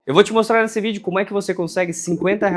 Eu vou te mostrar nesse vídeo como é que você consegue R$ 50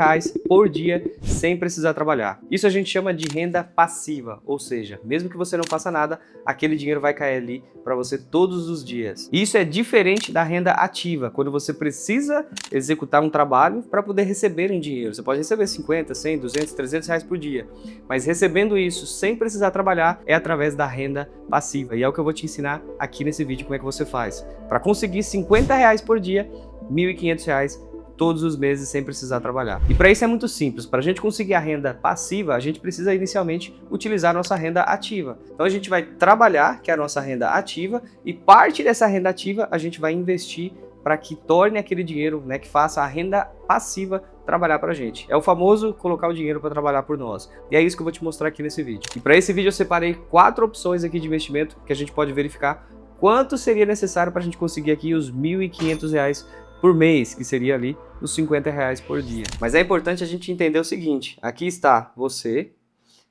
por dia sem precisar trabalhar. Isso a gente chama de renda passiva, ou seja, mesmo que você não faça nada, aquele dinheiro vai cair ali para você todos os dias. E isso é diferente da renda ativa, quando você precisa executar um trabalho para poder receber um dinheiro. Você pode receber 50, 100, 200, 300 reais por dia, mas recebendo isso sem precisar trabalhar é através da renda passiva. E é o que eu vou te ensinar aqui nesse vídeo como é que você faz. Para conseguir R$ 50 por dia, R$ 1.500 todos os meses sem precisar trabalhar. E para isso é muito simples. Para a gente conseguir a renda passiva, a gente precisa inicialmente utilizar a nossa renda ativa. Então a gente vai trabalhar, que é a nossa renda ativa, e parte dessa renda ativa a gente vai investir para que torne aquele dinheiro, que faça a renda passiva trabalhar para a gente. É o famoso colocar o dinheiro para trabalhar por nós. E é isso que eu vou te mostrar aqui nesse vídeo. E para esse vídeo eu separei 4 opções aqui de investimento que a gente pode verificar quanto seria necessário para a gente conseguir aqui os R$ 1.500 por mês, que seria ali os R$ 50 por dia. Mas é importante a gente entender o seguinte, aqui está você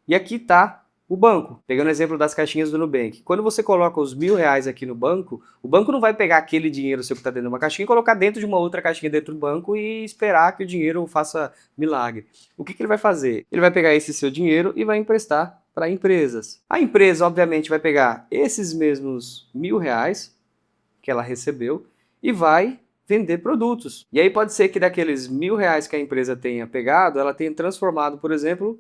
e aqui está o banco. Pegando o exemplo das caixinhas do Nubank. Quando você coloca os R$ 1.000 aqui no banco, o banco não vai pegar aquele dinheiro seu que está dentro de uma caixinha e colocar dentro de uma outra caixinha dentro do banco e esperar que o dinheiro faça milagre. O que ele vai fazer? Ele vai pegar esse seu dinheiro e vai emprestar para empresas. A empresa, obviamente, vai pegar esses mesmos R$ 1.000 que ela recebeu e vai vender produtos. E aí pode ser que daqueles R$ 1.000 que a empresa tenha pegado, ela tenha transformado, por exemplo,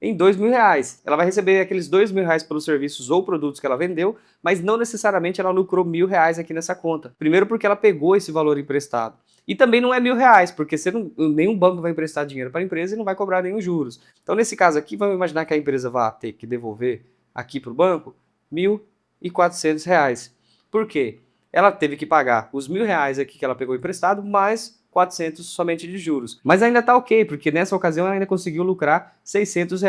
em R$ 2.000. Ela vai receber aqueles R$ 2.000 pelos serviços ou produtos que ela vendeu, mas não necessariamente ela lucrou R$ 1.000 aqui nessa conta. Primeiro porque ela pegou esse valor emprestado. E também não é R$ 1.000, porque nenhum banco vai emprestar dinheiro para a empresa e não vai cobrar nenhum juros. Então nesse caso aqui, vamos imaginar que a empresa vai ter que devolver aqui para o banco R$ 1.400. Por quê? Ela teve que pagar os R$ 1.000 aqui que ela pegou emprestado, mais 400 somente de juros. Mas ainda está ok, porque nessa ocasião ela ainda conseguiu lucrar R$ 600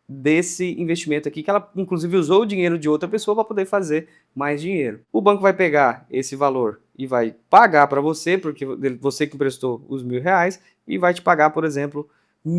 desse investimento aqui, que ela inclusive usou o dinheiro de outra pessoa para poder fazer mais dinheiro. O banco vai pegar esse valor e vai pagar para você, porque você que emprestou os R$ 1.000, e vai te pagar, por exemplo, R$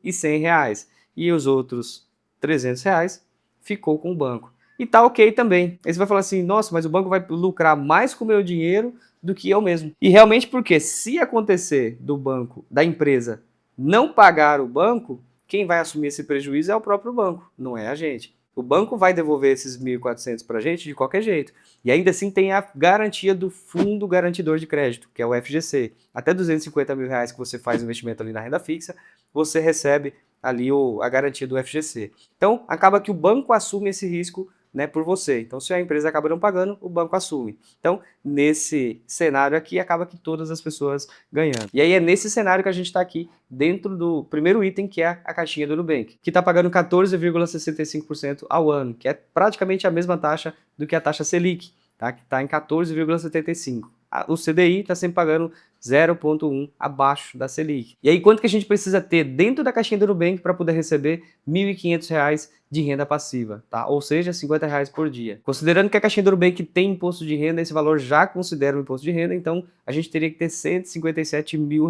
1.100. E os outros R$ 300 ficou com o banco. E tá ok também. Aí você vai falar assim, nossa, mas o banco vai lucrar mais com o meu dinheiro do que eu mesmo. E realmente porque se acontecer do banco, da empresa, não pagar o banco, quem vai assumir esse prejuízo é o próprio banco, não é a gente. O banco vai devolver esses 1.400 para a gente de qualquer jeito. E ainda assim tem a garantia do Fundo Garantidor de Crédito, que é o FGC. Até R$ 250 mil que você faz investimento ali na renda fixa, você recebe ali a garantia do FGC. Então acaba que o banco assume esse risco por você. Então, se a empresa acaba não pagando, o banco assume. Então, nesse cenário aqui, acaba que todas as pessoas ganhando. E aí é nesse cenário que a gente está aqui, dentro do primeiro item, que é a caixinha do Nubank, que está pagando 14,65% ao ano, que é praticamente a mesma taxa do que a taxa Selic, tá? Que está em 14,75%. O CDI está sempre pagando 0,1 abaixo da Selic. E aí, quanto que a gente precisa ter dentro da caixinha do Nubank para poder receber R$ 1.500 de renda passiva, tá? Ou seja, R$ 50 por dia. Considerando que a caixinha do Nubank tem imposto de renda, esse valor já considera um imposto de renda, então a gente teria que ter R$ 157 mil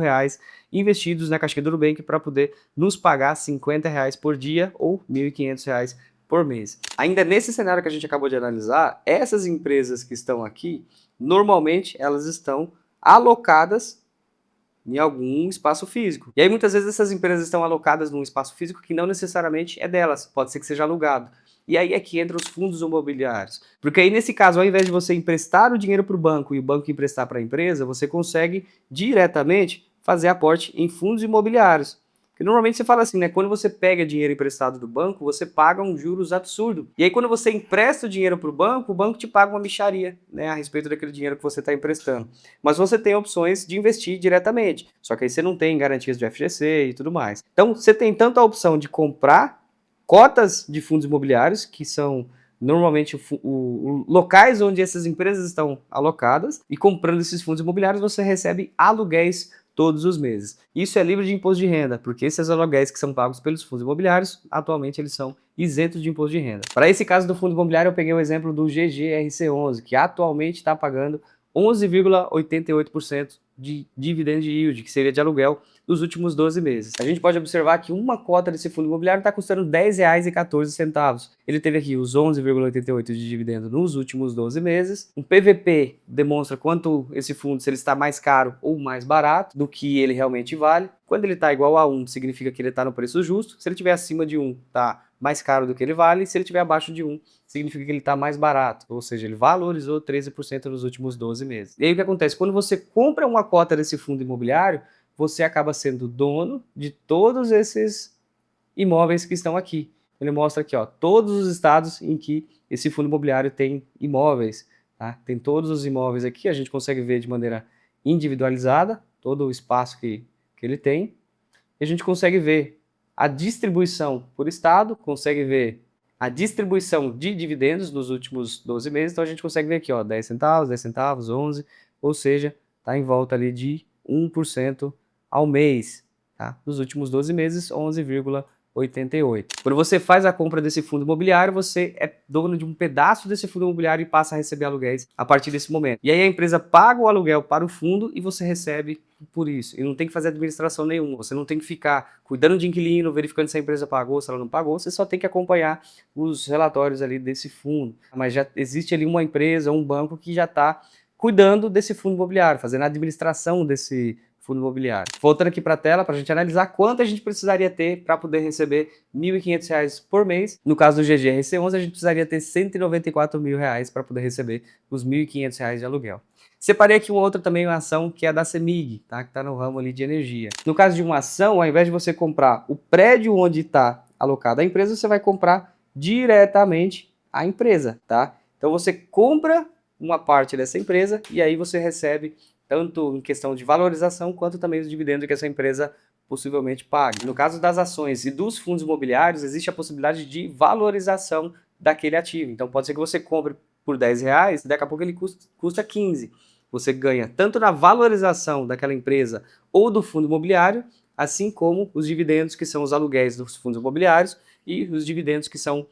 investidos na caixinha do Nubank para poder nos pagar R$ 50 por dia ou R$ 1.500 por mês. Ainda nesse cenário que a gente acabou de analisar, essas empresas que estão aqui, normalmente elas estão alocadas em algum espaço físico. E aí muitas vezes essas empresas estão alocadas num espaço físico que não necessariamente é delas, pode ser que seja alugado. E aí é que entram os fundos imobiliários. Porque aí nesse caso, ao invés de você emprestar o dinheiro para o banco e o banco emprestar para a empresa, você consegue diretamente fazer aporte em fundos imobiliários. Porque normalmente você fala assim, quando você pega dinheiro emprestado do banco, você paga um juros absurdo. E aí quando você empresta o dinheiro para o banco te paga uma mixaria, a respeito daquele dinheiro que você está emprestando. Mas você tem opções de investir diretamente. Só que aí você não tem garantias de FGC e tudo mais. Então você tem tanto a opção de comprar cotas de fundos imobiliários, que são normalmente locais onde essas empresas estão alocadas, e comprando esses fundos imobiliários você recebe aluguéis todos os meses. Isso é livre de imposto de renda, porque esses aluguéis que são pagos pelos fundos imobiliários, atualmente eles são isentos de imposto de renda. Para esse caso do fundo imobiliário, eu peguei o exemplo do GGRC11, que atualmente está pagando 11,88% de dividend yield, que seria de aluguel, dos últimos 12 meses. A gente pode observar que uma cota desse fundo imobiliário está custando R$ 10,14. Ele teve aqui os 11,88 de dividendo nos últimos 12 meses. Um PVP demonstra quanto esse fundo, se ele está mais caro ou mais barato do que ele realmente vale. Quando ele está igual a 1, significa que ele está no preço justo. Se ele estiver acima de 1, está mais caro do que ele vale. Se ele estiver abaixo de 1, significa que ele está mais barato. Ou seja, ele valorizou 13% nos últimos 12 meses. E aí o que acontece? Quando você compra uma cota desse fundo imobiliário, você acaba sendo dono de todos esses imóveis que estão aqui. Ele mostra aqui, ó, todos os estados em que esse fundo imobiliário tem imóveis. Tá? Tem todos os imóveis aqui, a gente consegue ver de maneira individualizada todo o espaço que ele tem. E a gente consegue ver a distribuição por estado, consegue ver a distribuição de dividendos nos últimos 12 meses. Então a gente consegue ver aqui, ó, 10 centavos, 11, ou seja, está em volta ali de 1% ao mês, tá? Nos últimos 12 meses, 11,88. Quando você faz a compra desse fundo imobiliário, você é dono de um pedaço desse fundo imobiliário e passa a receber aluguéis a partir desse momento. E aí a empresa paga o aluguel para o fundo e você recebe por isso. E não tem que fazer administração nenhuma, você não tem que ficar cuidando de inquilino, verificando se a empresa pagou, se ela não pagou, você só tem que acompanhar os relatórios ali desse fundo. Mas já existe ali uma empresa, um banco que já está cuidando desse fundo imobiliário, fazendo a administração desse fundo imobiliário. Voltando aqui para a tela, para a gente analisar quanto a gente precisaria ter para poder receber R$ 1.500 por mês. No caso do GGRC11, a gente precisaria ter R$ 194 mil para poder receber os R$ 1.500 de aluguel. Separei aqui uma outra também, uma ação que é a da CEMIG, tá? Que está no ramo ali de energia. No caso de uma ação, ao invés de você comprar o prédio onde está alocada a empresa, você vai comprar diretamente a empresa, tá? Então você compra uma parte dessa empresa e aí você recebe tanto em questão de valorização, quanto também os dividendos que essa empresa possivelmente pague. No caso das ações e dos fundos imobiliários, existe a possibilidade de valorização daquele ativo. Então pode ser que você compre por R$ 10, daqui a pouco ele custa 15. Você ganha tanto na valorização daquela empresa ou do fundo imobiliário, assim como os dividendos, que são os aluguéis dos fundos imobiliários, e os dividendos, que são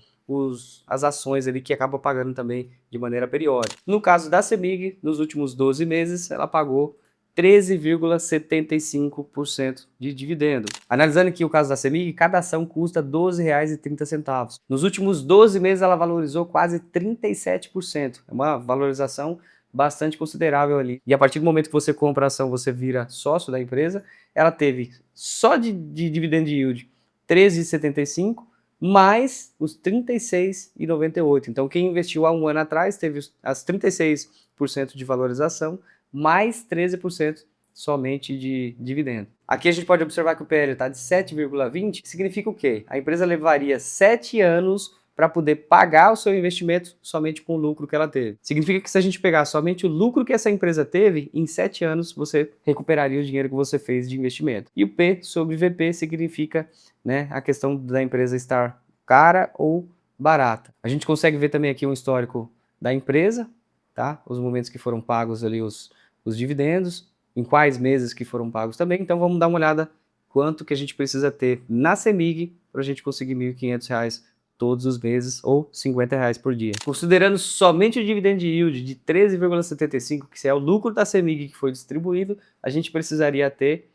as ações ali que acabam pagando também de maneira periódica. No caso da CEMIG, nos últimos 12 meses, ela pagou 13,75% de dividendo. Analisando aqui o caso da CEMIG, cada ação custa R$ 12,30. Nos últimos 12 meses, ela valorizou quase 37%. É uma valorização bastante considerável ali. E a partir do momento que você compra a ação, você vira sócio da empresa. Ela teve só de dividend yield 13,75%, mais os 36,98. Então, quem investiu há um ano atrás teve as 36% de valorização, mais 13% somente de dividendo. Aqui a gente pode observar que o PL está de 7,20, significa o quê? A empresa levaria 7 anos para poder pagar o seu investimento somente com o lucro que ela teve. Significa que se a gente pegar somente o lucro que essa empresa teve, em 7 anos você recuperaria o dinheiro que você fez de investimento. E o P sobre VP significa, né, a questão da empresa estar cara ou barata. A gente consegue ver também aqui um histórico da empresa, tá? Os momentos que foram pagos ali os dividendos, em quais meses que foram pagos também. Então vamos dar uma olhada quanto que a gente precisa ter na CEMIG para a gente conseguir R$ 1.500 todos os meses, ou R$ 50 por dia. Considerando somente o dividend yield de 13,75, que é o lucro da CEMIG que foi distribuído, a gente precisaria ter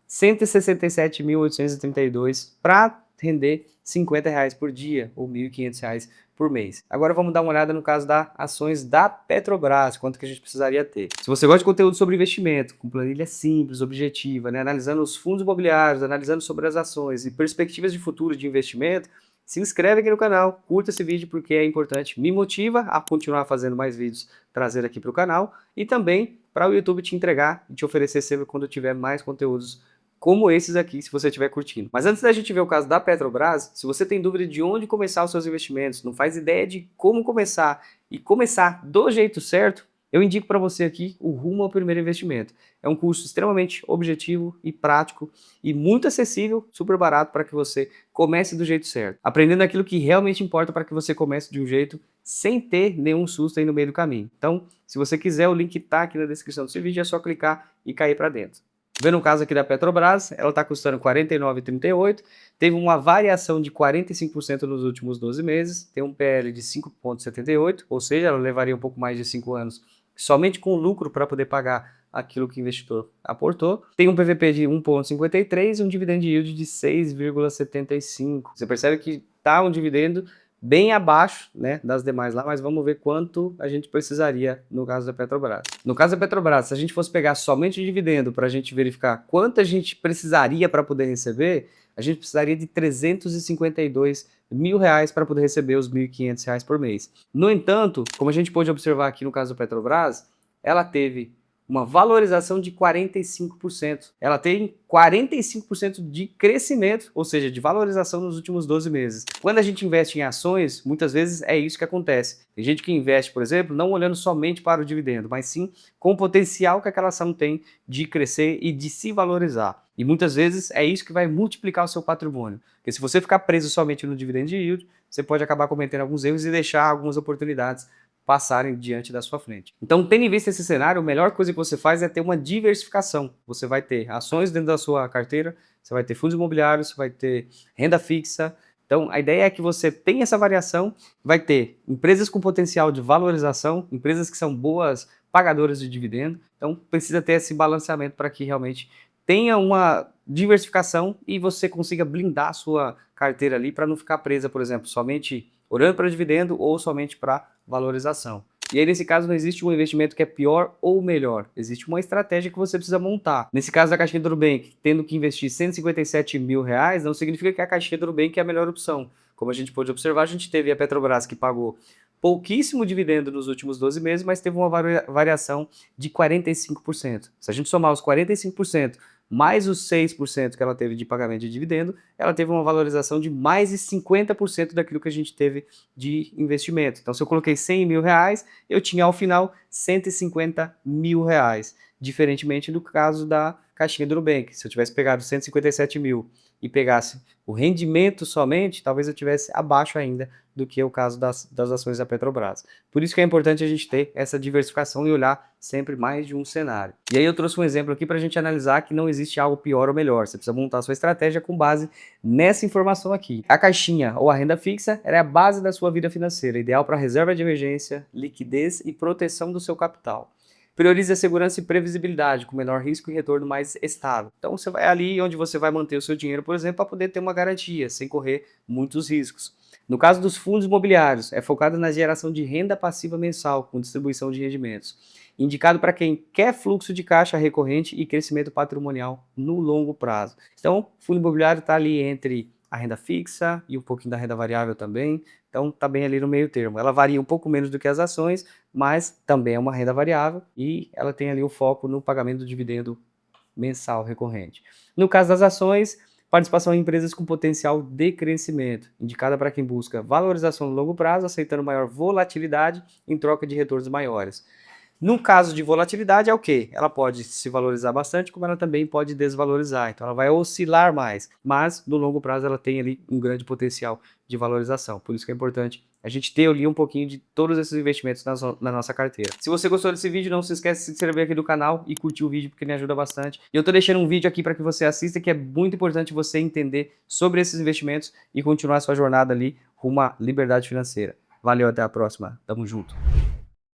R$ 167.832 para render R$ 50 por dia, ou R$ 1.500 por mês. Agora vamos dar uma olhada no caso das ações da Petrobras, quanto que a gente precisaria ter. Se você gosta de conteúdo sobre investimento, com planilha simples, objetiva, né, analisando os fundos imobiliários, analisando sobre as ações e perspectivas de futuro de investimento, se inscreve aqui no canal, curta esse vídeo porque é importante, me motiva a continuar fazendo mais vídeos, trazer aqui para o canal e também para o YouTube te entregar e te oferecer sempre quando eu tiver mais conteúdos como esses aqui, se você estiver curtindo. Mas antes da gente ver o caso da Petrobras, se você tem dúvida de onde começar os seus investimentos, não faz ideia de como começar e começar do jeito certo, eu indico para você aqui o Rumo ao Primeiro Investimento. É um curso extremamente objetivo e prático e muito acessível, super barato para que você comece do jeito certo. Aprendendo aquilo que realmente importa para que você comece de um jeito sem ter nenhum susto aí no meio do caminho. Então, se você quiser, o link está aqui na descrição desse vídeo, é só clicar e cair para dentro. Vendo o caso aqui da Petrobras, ela está custando R$ 49,38, teve uma variação de 45% nos últimos 12 meses, tem um PL de 5,78, ou seja, ela levaria um pouco mais de 5 anos somente com lucro para poder pagar aquilo que o investidor aportou. Tem um PVP de 1,53 e um dividend yield de 6,75. Você percebe que está um dividendo bem abaixo, né, das demais lá, mas vamos ver quanto a gente precisaria no caso da Petrobras. No caso da Petrobras, se a gente fosse pegar somente o dividendo para a gente verificar quanto a gente precisaria para poder receber, a gente precisaria de 352 mil reais para poder receber os 1.500 reais por mês. No entanto, como a gente pôde observar aqui no caso da Petrobras, ela teve uma valorização de 45%. Ela tem 45% de crescimento, ou seja, de valorização nos últimos 12 meses. Quando a gente investe em ações, muitas vezes é isso que acontece. Tem gente que investe, por exemplo, não olhando somente para o dividendo, mas sim com o potencial que aquela ação tem de crescer e de se valorizar. E muitas vezes é isso que vai multiplicar o seu patrimônio. Porque se você ficar preso somente no dividend yield, você pode acabar cometendo alguns erros e deixar algumas oportunidades passarem diante da sua frente. Então, tendo em vista esse cenário, a melhor coisa que você faz é ter uma diversificação. Você vai ter ações dentro da sua carteira, você vai ter fundos imobiliários, você vai ter renda fixa. Então, a ideia é que você tenha essa variação, vai ter empresas com potencial de valorização, empresas que são boas pagadoras de dividendo. Então, precisa ter esse balanceamento para que realmente tenha uma diversificação e você consiga blindar a sua carteira ali para não ficar presa, por exemplo, somente olhando para dividendo ou somente para valorização. E aí, nesse caso, não existe um investimento que é pior ou melhor. Existe uma estratégia que você precisa montar. Nesse caso da caixinha do Nubank, tendo que investir 157 mil reais, não significa que a caixinha do Nubank é a melhor opção. Como a gente pôde observar, a gente teve a Petrobras que pagou pouquíssimo dividendo nos últimos 12 meses, mas teve uma variação de 45%. Se a gente somar os 45%, mais os 6% que ela teve de pagamento de dividendo, ela teve uma valorização de mais de 50% daquilo que a gente teve de investimento. Então, se eu coloquei 100 mil reais, eu tinha ao final 150 mil reais. Diferentemente do caso da caixinha do Nubank. Se eu tivesse pegado 157 mil e pegasse o rendimento somente, talvez eu tivesse abaixo ainda do que é o caso das ações da Petrobras. Por isso que é importante a gente ter essa diversificação e olhar sempre mais de um cenário. E aí eu trouxe um exemplo aqui para a gente analisar que não existe algo pior ou melhor. Você precisa montar a sua estratégia com base nessa informação aqui. A caixinha ou a renda fixa é a base da sua vida financeira, ideal para reserva de emergência, liquidez e proteção do seu capital. Priorize a segurança e previsibilidade, com menor risco e retorno mais estável. Então você vai ali onde você vai manter o seu dinheiro, por exemplo, para poder ter uma garantia, sem correr muitos riscos. No caso dos fundos imobiliários, é focado na geração de renda passiva mensal, com distribuição de rendimentos. Indicado para quem quer fluxo de caixa recorrente e crescimento patrimonial no longo prazo. Então, o fundo imobiliário está ali entre a renda fixa e um pouquinho da renda variável também. Então, está bem ali no meio termo. Ela varia um pouco menos do que as ações, mas também é uma renda variável e ela tem ali o foco no pagamento do dividendo mensal recorrente. No caso das ações, participação em empresas com potencial de crescimento, indicada para quem busca valorização no longo prazo, aceitando maior volatilidade em troca de retornos maiores. No caso de volatilidade é o quê? Ela pode se valorizar bastante, como ela também pode desvalorizar. Então ela vai oscilar mais, mas no longo prazo ela tem ali um grande potencial de valorização. Por isso que é importante a gente ter ali um pouquinho de todos esses investimentos na nossa carteira. Se você gostou desse vídeo, não se esquece de se inscrever aqui no canal e curtir o vídeo, porque me ajuda bastante. E eu tô deixando um vídeo aqui para que você assista, que é muito importante você entender sobre esses investimentos e continuar a sua jornada ali rumo à liberdade financeira. Valeu, até a próxima. Tamo junto.